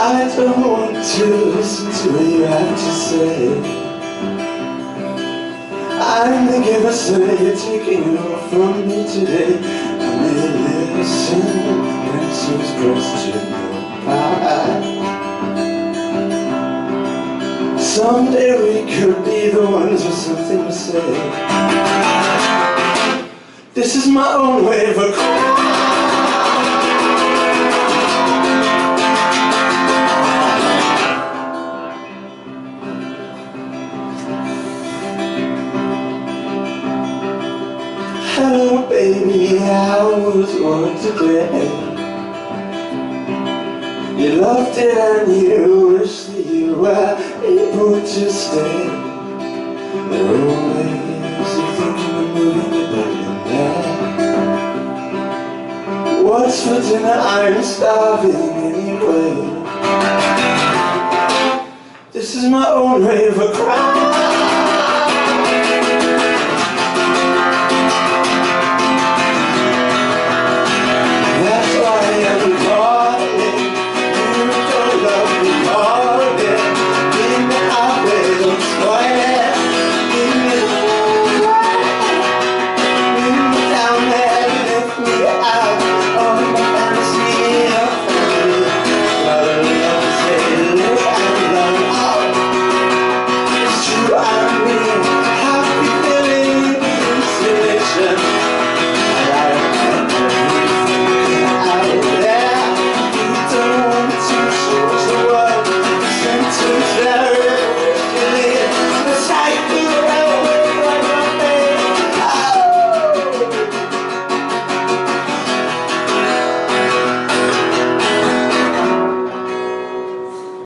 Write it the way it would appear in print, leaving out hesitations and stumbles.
I don't want to listen to what you have to say. I'm the giver, so you're taking it all from me today. I may listen, answers question goodbye. Someday we could be the ones with something to say. This is my own way of a cry. Hello baby, how was work today? You loved it and you wish that you were able to stay. There are ways you think you're moving it, but you're not. What's for dinner? I'm starving anyway. This is my own way of a cry.